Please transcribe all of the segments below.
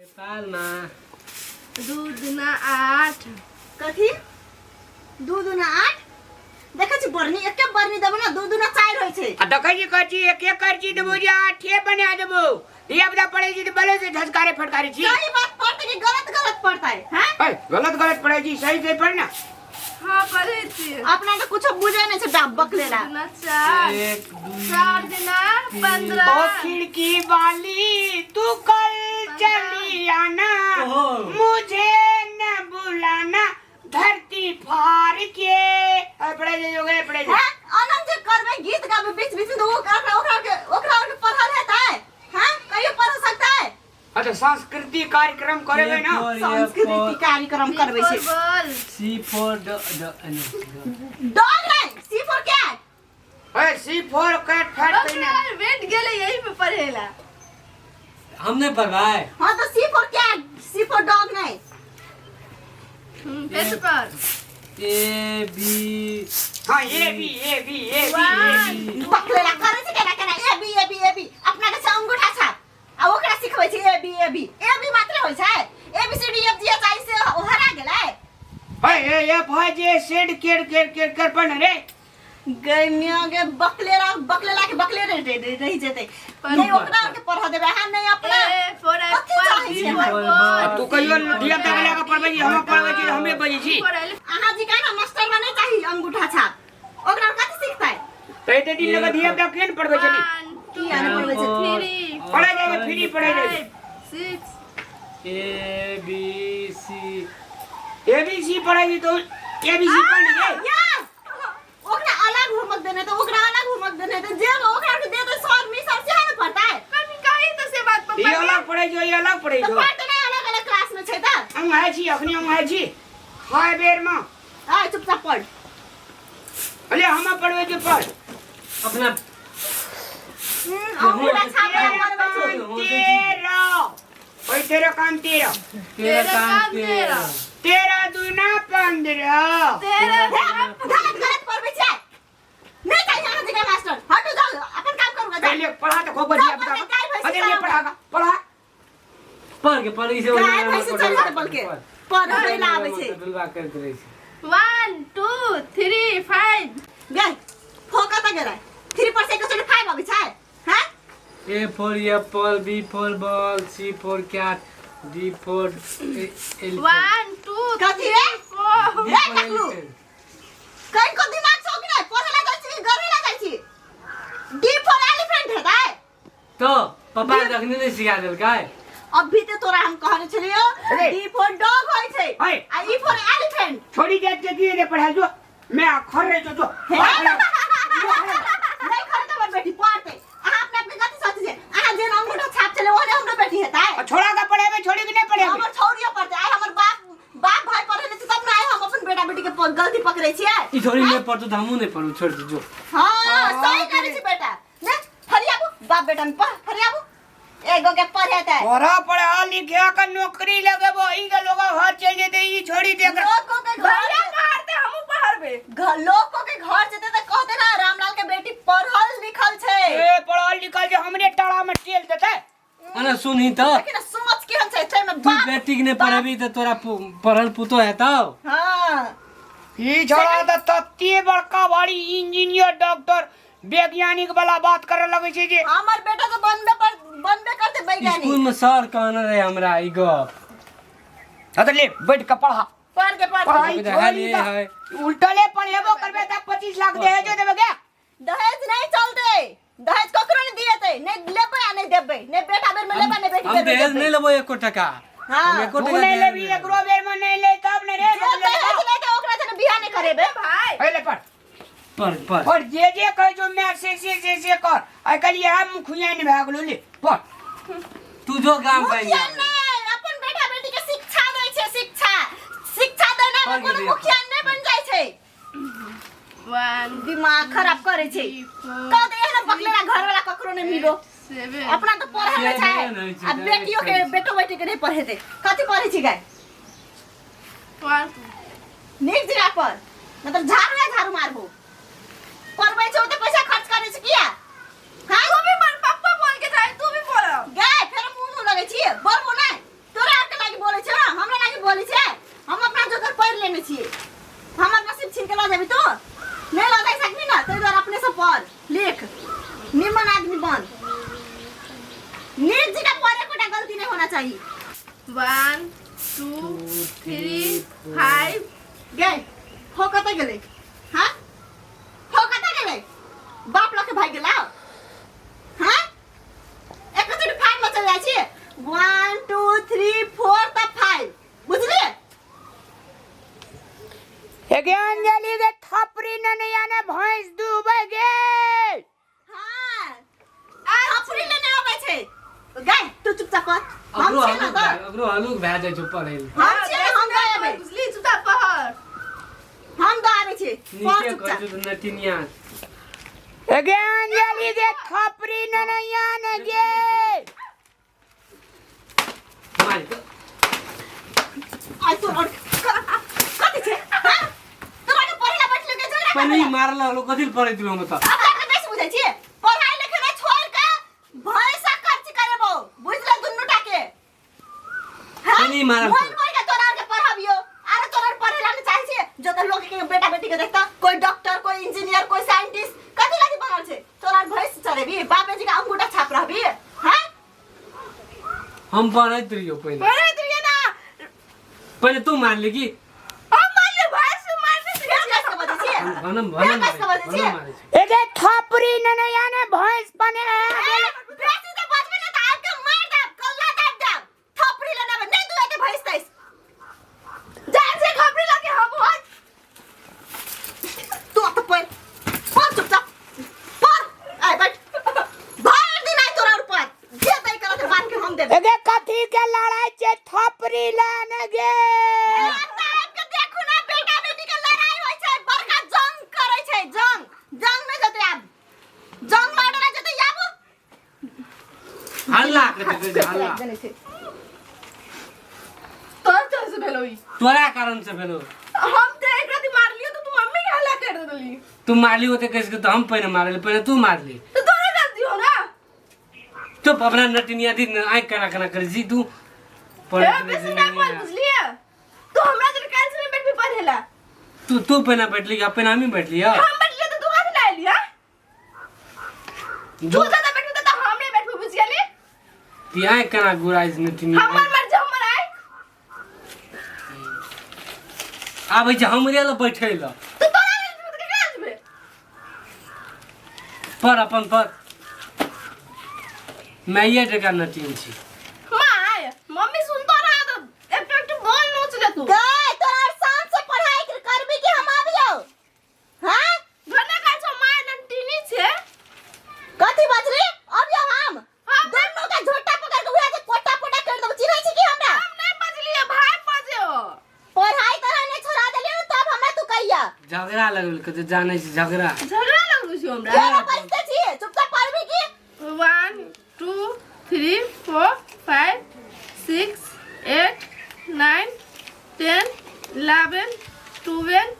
पालमा 2 दुना 8 कथी 2 दुना 8 देखै छी बरनी एके बरनी देबो ना 2 दुना 4 होय छै आ देखै छी करची एक एक करची देबो जे 8 बना देबो ये बता पड़े जी बले से झसकारे फटकारे छी सही बात पढ़ते कि गलत पढ़ता है हैं गलत पढ़े जी सही से पढ़ना हां पढ़े छी अपना तो कुछ बुझे नहीं छै डाब बकलेला 4 दुना 15 ओ खिड़की वाली तू कल चली आना मुझे न बुलाना धरती फाड़ के पढ़े जो गए पढ़े हैं आनंद जे करबे गीत गाबे बीच बीच में ओकरा के पढ़ल हेता है हैं कहियो पढ़ सकता है अच्छा सांस्कृतिक कार्यक्रम करेबे ना सांस्कृतिक कार्यक्रम करबे छै सी फॉर डॉग नहीं सी फॉर कैट ए सी फॉर कैट फैट ना वेट गेले यही पे पढ़ेला हमने पढ़वाए हां तो C for cat C for dog नहीं पेज पर ए बी हां ए बी बकलेला करे छै केना ए बी अपना के अंगूठा छाप आ ओकरा सिखबै छै ए बी मात्र होय छै A B C D F G H I से हरा गेलै ए एफ है जे सेड केर पढ़ रे गमिया के बकलेला के बकले रही जेते नहीं ओकरा के पढ़ा देबे हां नहीं अपना फॉर तू कहियो धिया तक का पढ़बै जी हम पढ़बै जी हमें बजै छी अहाँ जी का ना मास्टर बने चाहिए अंगूठा छाप ओकरा कथि सिखतै तै ते दिन लगा धिया तक केन पढ़बै छली की आने पढ़बै छै पढ़ा जाए फ्री पढ़ा जाए 6 ए बी सी एबीसी पढ़ाई तो एबीसी पढ़ गे ओकरा अलग होमवर्क देने तो ओकरा अलग होमवर्क देने तो जे ओकरा के दे दे सर में सर से ना पढ़ता है कभी काहे तो से बात पर ये अलग पढ़ाई जो ये अलग पढ़ाई तो जो पढ़ते नहीं अलग क्लास में छै त हम है छी अखनी हम है छी हाय बेर में आ चुपचाप पढ़ अरे हम पढ़वे के पढ़ अपना अंगूठा छाप पढ़बै छै तेरा काम 13 13 दूना 15 गलत पढ़बै छै नहीं चाहिए यहाँ जगह मास्टर हटो जाओ अपन काम करूंगा पहले पढ़ा तो खूब बढ़िया बता अरे ये पढ़ा पढ़ इसे काय भैंस चल जाते बोल के पढ़ै ला आबै छै बिलवा करत रही छै 1 2 3 5 गए फोका त गेलै 3 पर से 5 आबै छै हैं A for apple, B for ball, C for cat, D for elephant. 1 2 कथि रे 4 D A, for Taklu. elephant. कहीं को दिमाग छौ कि नहीं पढ़े ला जाइ छी घरे ला जाइ छी डी फॉर एलिफेंट है दाई तो पापा रखने नहीं सिखा देल काय अभी ते तोरा हम कहने छलियो डी फॉर डॉग होय छै ओए। आ ई फॉर एलिफेंट छोड़ी दे के की रे पढ़ा जो मैं अखर रे जो नहीं खरे तो बेटी पढ़ते अहाँ अपने गति सच जे अहाँ जे अंगूठा छाप चले ओने हमरो बेटी हेतै छोड़ा का पढ़े में छोड़ी के नहीं पढ़े हमर छौरिया पढ़ते आइ हमर बाप भाई पढ़े ने तब ना आइ हम अपन बेटा बेटी के गलती पकड़े छियै ई छोरी नहीं पढ़तो त हमहु नहीं पढ़ू छोड़ दे जो हां सही करे छी बेटा ने फरियाबू बाप बेटा में पढ़ फरियाबू एगो के पढ़ेतै पढ़ा लिखा का नौकरी लगेबो ई के लोग घर चल जेते ई छोड़ी दे कर लोगों के भैया घर मारते हमहु पढ़बे लोगों के घर जेते त कहते ना रामलाल के बेटी पढ़ल लिखल छै ए पढ़ल लिखल जे हमरे टाड़ा में टेल देते अरे सुनी त लेकिन सोच केहन छै छै में तू बेटी के नहीं पढ़बी त तोरा पढ़ल पुतो है त हां ई छोड़ा त तत्ते बड़का भारी इंजीनियर डॉक्टर वैज्ञानिक वाला बात करे लगे छै जे हमर बेटा तो बनबे करते वैज्ञानिक स्कूल में सर कहने रहे हमरा ई गप अरे ले बैठ के पढ़ा पढ़ के पढ़ाई हाली है उल्टले पढ़ेबो करबे त 25 लाख दे जो देबे के दहेज नहीं चलते दहेज ककरो नहीं दिएते नहीं लेबे आ नहीं देबे नहीं बेटा बेर में लेबे नहीं बेटी हम दहेज नहीं लेबो 1 टका हां हम 1 तू टका नहीं लेबी एकरो बेर में नहीं ले तब ने रे दहेज लेते ओकरा से बियाह नहीं करेबे भाई पहले पढ़ और जे कह जो मैं से कर आई कल यह मुखिया ने भाग लो ले पढ़ तू जो काम कर मुखिया नहीं अपन बेटा बेटी के शिक्षा दै छै शिक्षा देना में कोनो मुखिया नहीं बन जाय छै 1 दिमाग खराब करे छै कह दे ना बकलेला घर वाला ककरो नहीं मिलो 7 अपना तो पढ़े में छै अब बेटियों के बेटो बेटी के नहीं पढ़े दे कथि पढ़े छी गाय 1 नीक जगह पर मतलब झाड़ू मारबो पढ़बै छौ त पैसा खर्च करे छी किया हां तू भी मन पापा बोल के जाए तू भी बोल गाय फेर मुंह लगै छी बोलबो नहीं लेने छिए हमर नसीब छीन के ला देबी तू नहीं ला दे सकबी ना तै द्वारा अपने से पढ़ लिख निमन आदमी बन नीट जी का पढ़े कोटा गलती नहीं होना चाहिए 1 2 3 5 गए हो कते गेले हां हो कते गेले बाप लोग के भाग गेला हां एक चोटी 5 में चल जाय छी 1 2 3 4 तब 5 बुझलिए एके अंजलि के थपरी ननया ने भैंस डूबे गेल हां थपरी लेने आबै छै गए तू चुपचाप कर हम छे ना तो अगरो हलुक भए जाइ छै पढ़ै हम छे हम गए आबै बुझली जुता पहर हम तो आबै छी नीचे कहै छै नटिनिया एके अंजलि के थपरी ननया ने गेल मार आई तो कथि छै हां तोरा के पढ़ला बैठ लगे झगड़ा पनि मारला लो कथि पढै दिलौ म त अब तक बेसी बुझै छी पढ़ाई लिखाई छोड़ के भैंसा खर्च करबो बुझला दुन्नु टाके पनि मारल मोन मोन के तोरा के पढ़ाबियो अरे तोरा पढ़ेला नहीं चाहि छी जो तो लोग के बेटा बेटी के देखता कोई डॉक्टर कोई इंजीनियर कोई साइंटिस्ट कथि लागि बनल छै तोरा भैंस चरेबी बाप जी का अंगूठा छाप रहबी हैं हम पढैत रहियो पहिले पहरे दिए ना पहिले तू मारले कि हम मारले भैंस मारने से कैसे के बजे छी भनम कैसे बजे छी मारे छै एके थपरी ननया ने भैंस बने गेल बेसी से बचबे ना त आके मार दे कल्ला दाब दे थपरी लेना नहीं दुए के भैंस तैस जान से खपरी लगे हम हो तू तो पर चुपचाप पर आई बैठ भाई दिन आई तोरा ऊपर जे तय करत बांध के हम देबे एके कथी के लड़ाई छै थपरी लेने गेल साहब के देखू ना बेटा बेटी के लड़ाई होय छै बड़का जंग करे छै जंग में जते आब जंग लड़ना जते आबू हल्ला करते छै हल्ला तोर चल से भेलोई तोरा कारण से भेलो हम तो एक राती मार लियो तो तू मम्मी के हल्ला कर देली तू मारली होते कैसे तो हम पहले मारले पहले तू मारली तो तोरा गलती हो ना तो अपना नटिनिया दिन आंख कना कर जी तू ए बेसी ना बोल बुझलिए तू हमरा जरे काल से बैठ पे पढ़ेला तू पहना बैठली अपन हम ही बैठली है हम बैठ लिए तो तू कहां ला लिया जो तू ज्यादा बैठ तो हम नहीं बैठ बुझ गेली ती आंख कना गुराइज नटिनिया हमर मर जा हमर आए आबै छै हमरे ल बैठै ल तो तोरा नहीं के काज में पर अपन पर मैं ये जगह नटिन छी माय मम्मी सुन तो रहा तो एक बोल नोच ले तू गए तोरा शान से पढ़ाई करबी कि हम आबियो हां घरना का छो माय नंटिनी छे कथि बजरी आबियो हम दोनों का झोटा पकड़ के उड़ा के कोटा कोटा कर देबो चिन्है छी कि हमरा हम नहीं बजलिए भाई बजे हो पढ़ाई तोरा ने छोड़ा देलियो तब हमरा तू कहिया झगड़ा लगल कते जानै छी झगड़ा झगड़ा लगलु छी हमरा तेरा बजते छी चुपचाप पढ़बी कि 1 2 3 4 5 6 8 9 10 11 12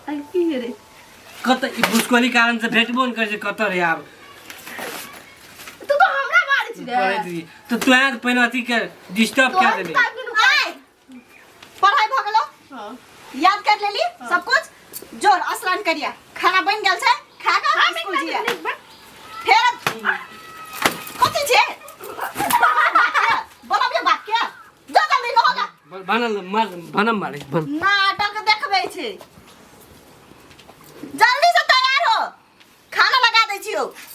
आई की रे कत ई भुसकोली कारण से भेटबो न कर छै कत रे आब तू तो हमरा मारे छी रे पढ़ैत रही तो तू आंख पहिने अथी के डिस्टर्ब कर देली आय पढ़ाई भ गेलो हां याद कर लेली सब कुछ जोर स्नान करिया खाना बन गेल छै खा के स्कूल जिया फेर कथि छै बोलबियो बात के जो जल्दी न होगा बनल बनम मारे बन नाटक देखबै छै